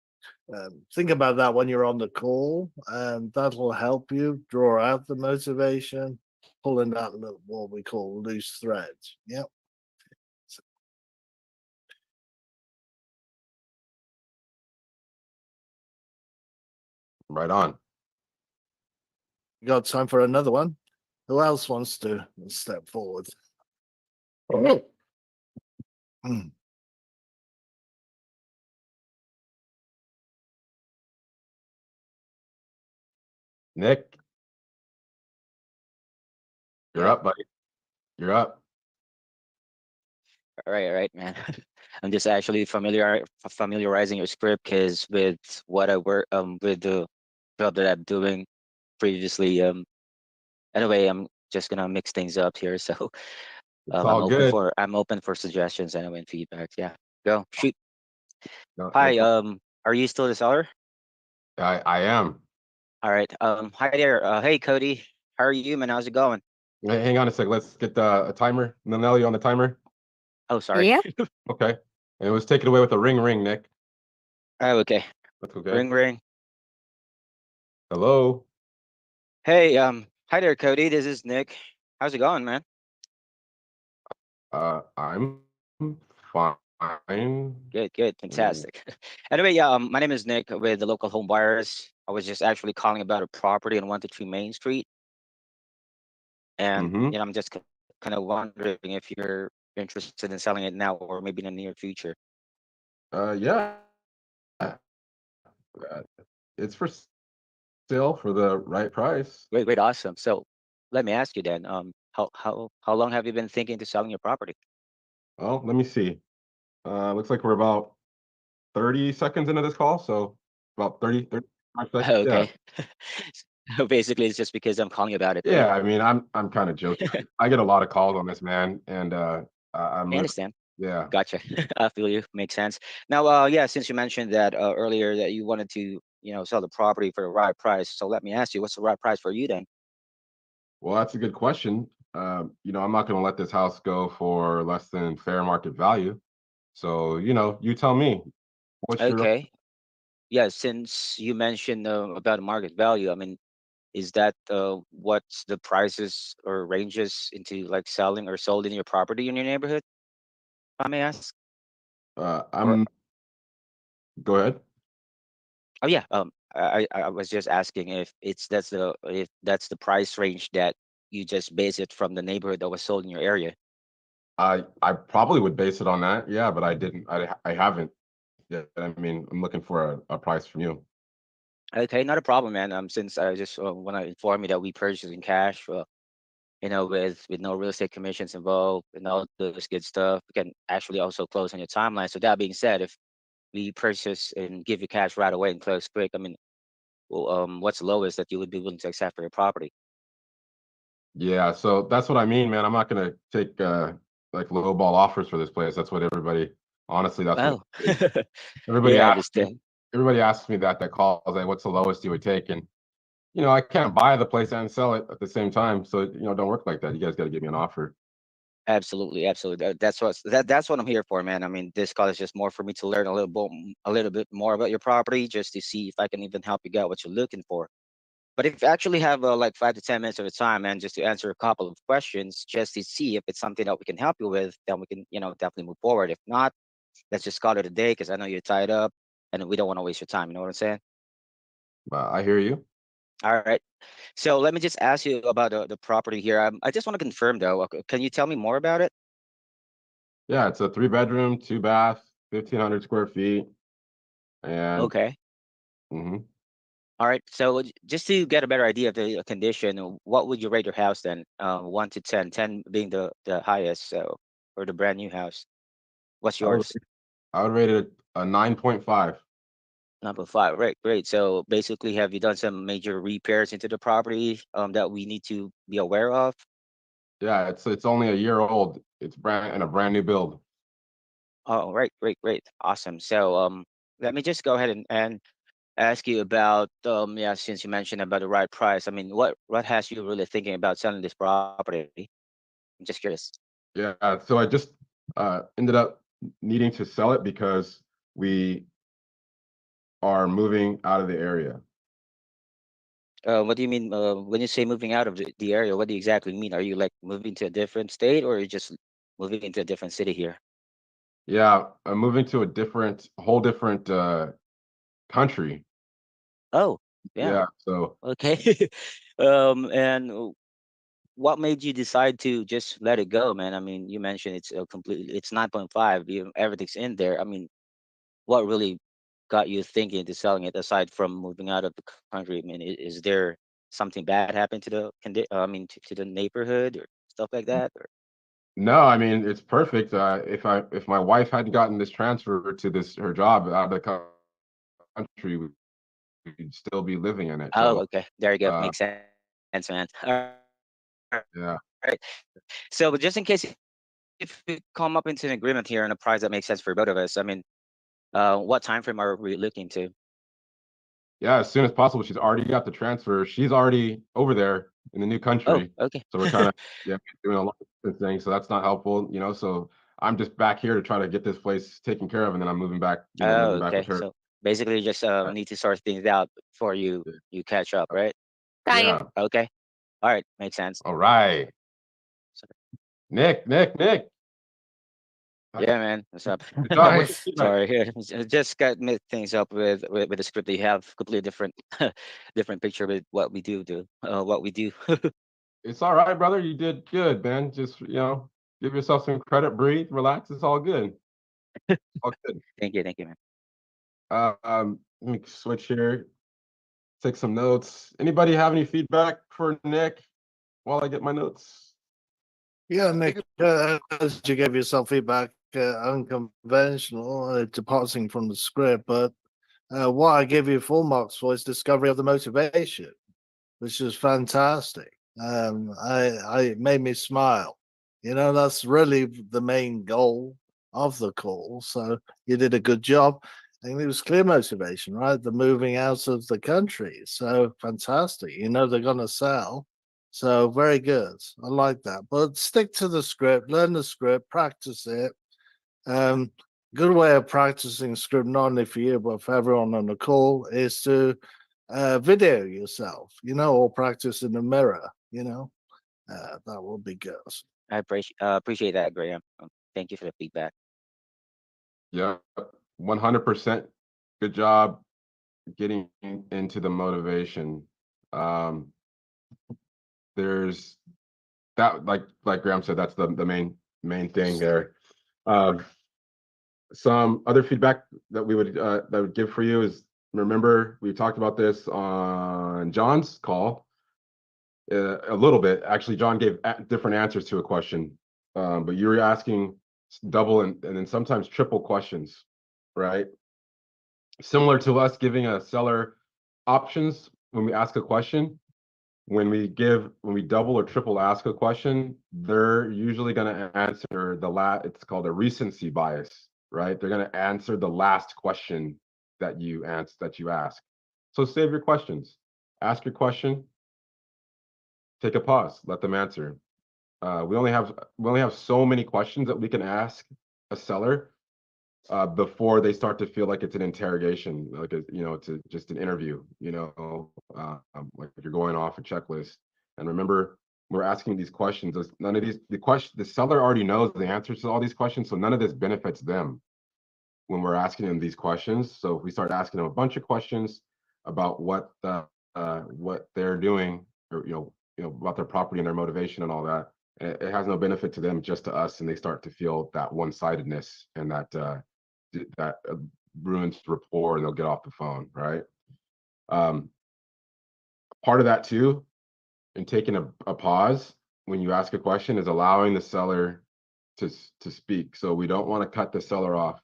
think about that when you're on the call, and that will help you draw out the motivation, pulling that little, what we call loose threads. Yep. Right on. You got time for another one? Who else wants to step forward? Nick, you're up, buddy. You're up. All right, man. I'm just actually familiarizing your script because with what I work with the job that I'm doing previously. Anyway, I'm just gonna mix things up here. So It's all good. I'm open for suggestions anyway and feedback. Yeah, go shoot. No Hi, problem. are you still the seller? I am. All right. Hi there. Hey Cody, how are you, man? How's it going? Hey, hang on a sec. Let's get a timer. Nanelli on the timer. Oh, sorry. Yep. Okay. And it was taken away with a ring, Nick. Oh, okay. That's okay. Ring. Hello. Hey, hi there, Cody. This is Nick. How's it going, man? I'm fine. Good, fantastic. Anyway, yeah, my name is Nick with the local home buyers. I was just actually calling about a property on 123 Main Street, and Mm-hmm. I'm just kind of wondering if you're interested in selling it now or maybe in the near future. Yeah. It's for sale for the right price. Wait, awesome. So, let me ask you then, how long have you been thinking to selling your property? Well, let me see. Looks like we're about 30 seconds into this call, so about 35 seconds. Okay. So basically, it's just because I'm calling about it, right? Yeah, I mean, I'm kind of joking. I get a lot of calls on this, man, and I'm I understand. yeah. Gotcha. I feel you. Makes sense. Now, yeah, since you mentioned that earlier that you wanted to, sell the property for the right price, so let me ask you, what's the right price for you then? Well, that's a good question. I'm not going to let this house go for less than fair market value. So, you tell me. What's your Okay. Yeah, since you mentioned about market value, I mean, is that what's the prices or ranges into like selling or sold in your property in your neighborhood? If I may ask. Or I'm go ahead. oh yeah, I was just asking if that's the price range that you just base it from the neighborhood that was sold in your area. I probably would base it on that. Yeah, but I didn't. I haven't yet. I mean, I'm looking for a price from you. Okay, not a problem, man. Since I just want to inform you that we purchase in cash, with no real estate commissions involved and all those good stuff. We can actually also close on your timeline. So that being said, if we purchase and give you cash right away and close quick, I mean, well, what's the lowest that you would be willing to accept for your property? Yeah, so that's what I mean, man. I'm not gonna take like low ball offers for this place. That's what everybody honestly, that's what Oh, everybody yeah, I asks me. understand. Everybody asks me that calls, like, what's the lowest you would take? And I can't buy the place and sell it at the same time. So, don't work like that. You guys got to give me an offer. Absolutely, absolutely. That's what I'm here for, man. I mean, this call is just more for me to learn a little bit more about your property, just to see if I can even help you get what you're looking for. But if you actually have like 5 to 10 minutes of the time, man, just to answer a couple of questions, just to see if it's something that we can help you with, then we can, definitely move forward. If not, let's just call it a day because I know you're tied up and we don't want to waste your time. You know what I'm saying? I hear you. All right. So let me just ask you about the property here. I just want to confirm though. Can you tell me more about it? Yeah, it's a 3-bedroom, 2-bath, 1,500 square feet, and Okay. mhm. All right. So just to get a better idea of the condition, what would you rate your house then? 1 to 10, 10 being the highest. So for the brand new house, what's I would yours? I would rate it a 9.5. Number five. Right. Great. So basically, have you done some major repairs into the property that we need to be aware of? Yeah, it's only a year old. It's a brand new build. Oh, right. Great. Great. Awesome. So let me just go ahead and ask you about yeah, since you mentioned about the right price. I mean, what has you really thinking about selling this property? I'm just curious. Yeah, so I just ended up needing to sell it because we are moving out of the area. What do you mean when you say moving out of the area? What do you exactly mean? Are you like moving to a different state or are you just moving into a different city here? Yeah, I'm moving to a whole different country. Oh, yeah. Yeah, so Okay. And what made you decide to just let it go, man? I mean, you mentioned it's a completely, it's 9.5, everything's in there. I mean, what really got you thinking to selling it aside from moving out of the country? I mean, is there something bad happened to I mean, to the neighborhood or stuff like that? Or no, I mean it's perfect. If my wife hadn't gotten this transfer to her job out of the country, we'd still be living in it. oh, So okay, there you go. uh Makes sense, man. All yeah. right. So, but just in case if we come up into an agreement here on a price that makes sense for both of us, I mean, what time frame are we looking to? Yeah, as soon as possible. She's already got the transfer. She's already over there in the new Oh, country. okay. So we're kind of doing a lot of different things. So that's not helpful, So I'm just back here to try to get this place taken care of, and then I'm moving back, Oh, moving back with okay. her. So basically, you just need to sort things out before you catch up, right? Yeah. Okay. All right. Makes sense. All right. So- Nick. Yeah, man. What's up? Good job. What's your Nice. feedback? Sorry, here. Just got mixed things up with the script. They have completely different different picture with what we what we do. It's all right, brother. You did good, man. Just give yourself some credit, breathe, relax. It's all good. All good. Thank you, man. Let me switch here. Take some notes. Anybody have any feedback for Nick while I get my notes? Yeah, Nick, as you gave yourself feedback, unconventional, departing from the script, but what I give you full marks for is discovery of the motivation, which is fantastic. It made me smile. That's really the main goal of the call. So you did a good job. And it was clear motivation, right? The moving out of the country. So fantastic. They're going to sell. So very good. I like that. But stick to the script, learn the script, practice it. Um, Good way of practicing script, not only for you, but for everyone on the call, is to video yourself, or practice in the mirror, that will be good. I appreciate that, Graham. Thank you for the feedback. Yeah, 100%. Good job getting into the motivation. There's that, like Graham said, that's the main thing there. Some other feedback that would give for you is, remember we talked about this on John's call a little bit. Actually, John gave different answers to a question, but you were asking double and then sometimes triple questions, right? Similar to us giving a seller options when we ask a question. When we double or triple ask a question, they're usually going to answer it's called a recency bias, right? They're going to answer the last question that you ask. So save your questions. Ask your question, take a pause, let them answer. We only have so many questions that we can ask a seller before they start to feel like it's an interrogation, like it's just an interview, like you're going off a checklist. And remember, we're asking these questions. The seller already knows the answers to all these questions, so none of this benefits them when we're asking them these questions. So if we start asking them a bunch of questions about what what they're doing, or about their property and their motivation and all that. It has no benefit to them, just to us, and they start to feel that one-sidedness, and that ruins rapport, and they'll get off the phone, right? Part of that too, in taking a pause when you ask a question, is allowing the seller to speak. So we don't want to cut the seller off.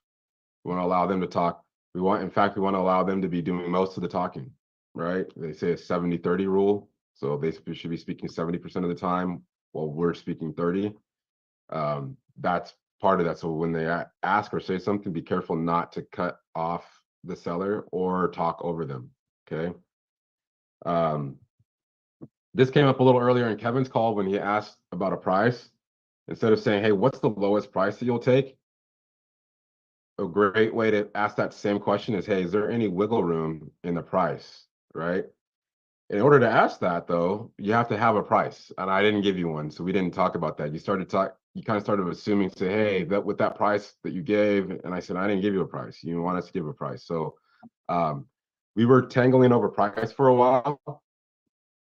We want to allow them to talk. In fact, we want to allow them to be doing most of the talking, right? They say a 70-30 rule. So they should be speaking 70% of the time while we're speaking 30. That's part of that. So when they ask or say something, be careful not to cut off the seller or talk over them, okay? This came up a little earlier in Kevin's call when he asked about a price. Instead of saying, hey, what's the lowest price that you'll take? A great way to ask that same question is, hey, is there any wiggle room in the price, right? In order to ask that, though, you have to have a price, and I didn't give you one, so we didn't talk about that. You kind of started assuming, say, hey, that with that price that you gave, and I said, I didn't give you a price. You want us to give a price. So we were tangling over price for a while.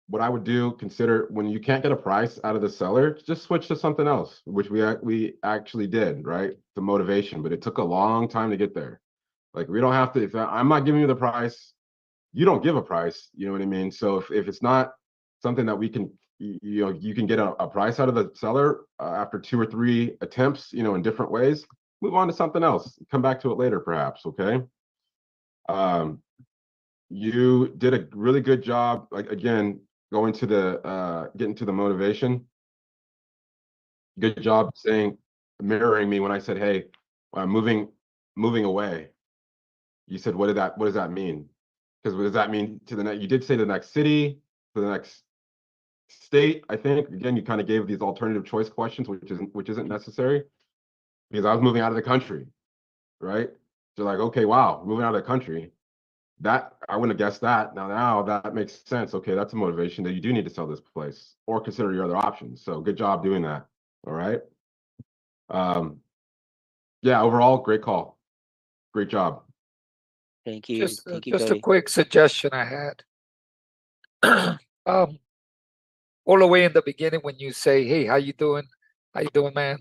What I would do, consider when you can't get a price out of the seller, just switch to something else, which we actually did, right? The motivation, but it took a long time to get there. Like, we don't have to, if I'm not giving you the price, you don't give a price, you know what I mean? So if it's not something that we can, you can get a price out of the seller after 2 or 3 attempts, in different ways, move on to something else, come back to it later, perhaps, okay? You did a really good job, like, again, going to getting to the motivation. Good job mirroring me when I said, hey, moving away. You said, what does that mean? Because what does that mean to the next? You did say the next city, to the next state. I think, again, you kind of gave these alternative choice questions, which isn't necessary, because I was moving out of the country, right? So like, okay, wow, moving out of the country. That I wouldn't have guessed that. Now that makes sense. Okay, that's a motivation that you do need to sell this place or consider your other options. So good job doing that. All right. Yeah, overall, great call. Great job. Thank you. Just Thank you, just a Cody. quick suggestion I had. All the way in the beginning when you say, hey, how you doing? How you doing, man?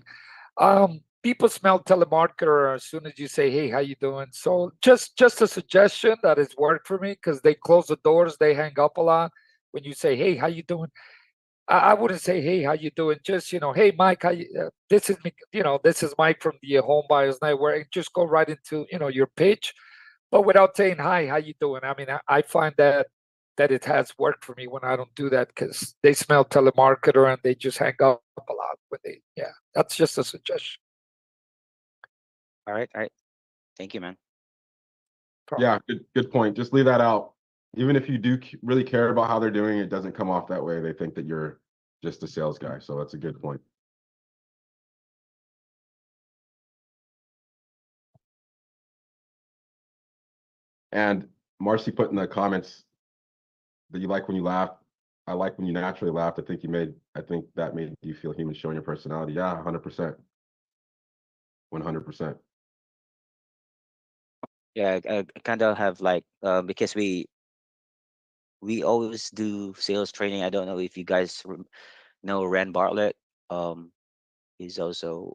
People smell telemarketer as soon as you say, hey, how you doing? So just a suggestion that has worked for me, because they close the doors, they hang up a lot. When you say, hey, how you doing? I wouldn't say, hey, how you doing? Just, hey, Mike, how you, this is me, this is Mike from the Home Buyers Network. Just go right into, your pitch, but without saying, hi, how you doing? I mean, I find that it has worked for me when I don't do that, because they smell telemarketer and they just hang up a lot when that's just a suggestion. All right. Thank you, man. Yeah, good point. Just leave that out. Even if you do really care about how they're doing, it doesn't come off that way. They think that you're just a sales guy. So that's a good point. And Marcy put in the comments that you like when you laugh. I like when you naturally laughed. I think that made you feel human, showing your personality. Yeah, 100%. 100%. Yeah, I kind of have like, because we always do sales training. I don't know if you guys know Ren Bartlett. He's also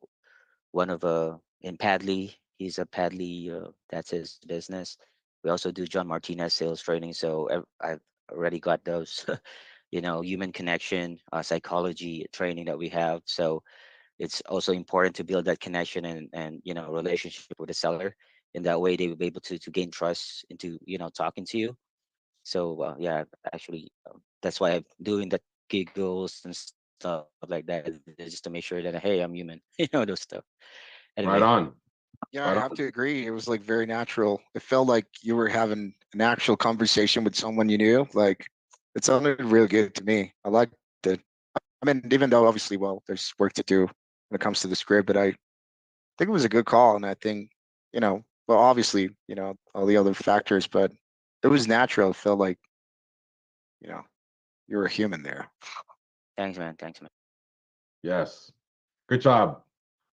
one of in Padley. He's a Padley. That's his business. We also do John Martinez sales training. So I've already got those, human connection, psychology training that we have. So it's also important to build that connection and relationship with the seller. In that way, they will be able to gain trust into talking to you. So yeah, actually, that's why I'm doing the giggles and stuff like that, just to make sure that, hey, I'm human, those stuff. Right Anyway, on. Yeah, I have to agree. It was like very natural. It felt like you were having an actual conversation with someone you knew. Like, it sounded really good to me. I liked it. I mean, even though obviously, well, there's work to do when it comes to the script, but I think it was a good call. And I think, well, obviously, all the other factors, but it was natural. It felt like, you were a human there. thanks, man. Thanks, man. Yes. Good job.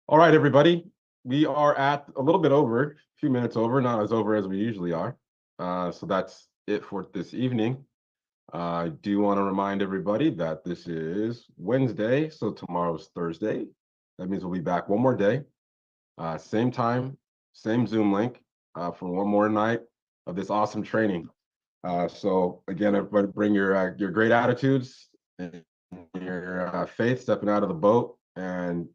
All right, everybody. We are at a little bit over, a few minutes over, not as over as we usually are. So that's it for this evening. I do want to remind everybody that this is Wednesday, so tomorrow's Thursday. That means we'll be back one more day, same time, same Zoom link for one more night of this awesome training. So again, everybody bring your great attitudes and your faith, stepping out of the boat and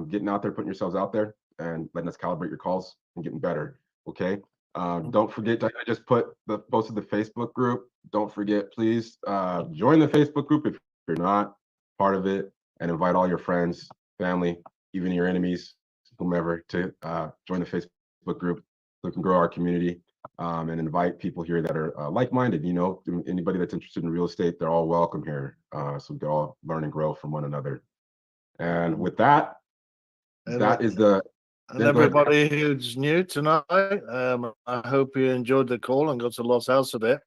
getting out there, putting yourselves out there and letting us calibrate your calls and getting better. Okay. Don't forget I just posted the Facebook group. Don't forget, please join the Facebook group if you're not part of it, and invite all your friends, family, even your enemies, whomever, to join the Facebook group so we can grow our community. And invite people here that are like-minded. You know, anybody that's interested in real estate, they're all welcome here. So we can all learn and grow from one another. And with that, that is the. And everybody who's new tonight, I hope you enjoyed the call and got a lot out of it.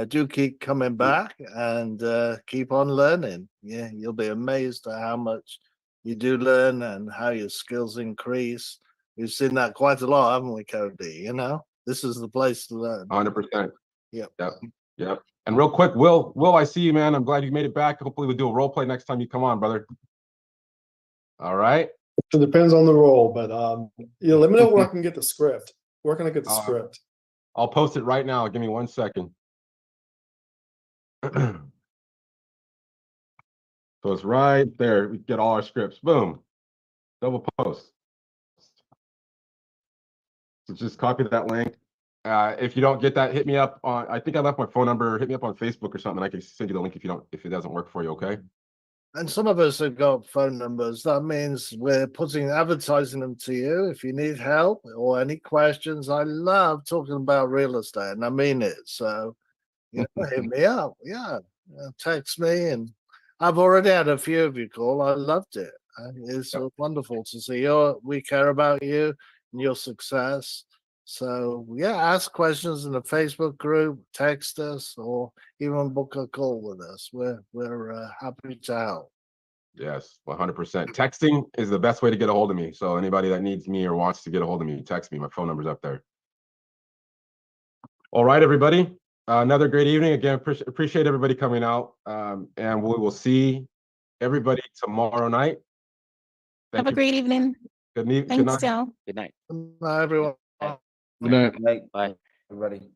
Do keep coming back and keep on learning. Yeah, you'll be amazed at how much you do learn and how your skills increase. We've seen that quite a lot, haven't we, Cody? You know, this is the place to learn. 100%. Yep. Yep. And real quick, Will, I see you, man. I'm glad you made it back. Hopefully we'll do a role play next time you come on, brother. All right. It depends on the role, but let me know where I can get the script. Where can I get the script? I'll post it right now. Give me 1 second. So it's right there. We get all our scripts. Boom. Double post. So just copy that link. If you don't get that, hit me up on, I think I left my phone number. Hit me up on Facebook or something. I can send you the link if it doesn't work for you. Okay. And some of us have got phone numbers. That means we're advertising them to you. If you need help or any questions, I love talking about real estate, and I mean it. So, hit me up. Yeah, text me, and I've already had a few of you call. I loved it. It's wonderful to see we care about you and your success. So yeah, ask questions in the Facebook group, text us, or even book a call with us. We're happy to help. Yes, 100%. Texting is the best way to get a hold of me. So anybody that needs me or wants to get a hold of me, text me. My phone number's up there. All right, everybody. Another great evening. Again, appreciate everybody coming out. And we will see everybody tomorrow night. Have a great evening. Good night. Thanks, Joe. Good night. Good night, everyone. Good night. Bye, everybody.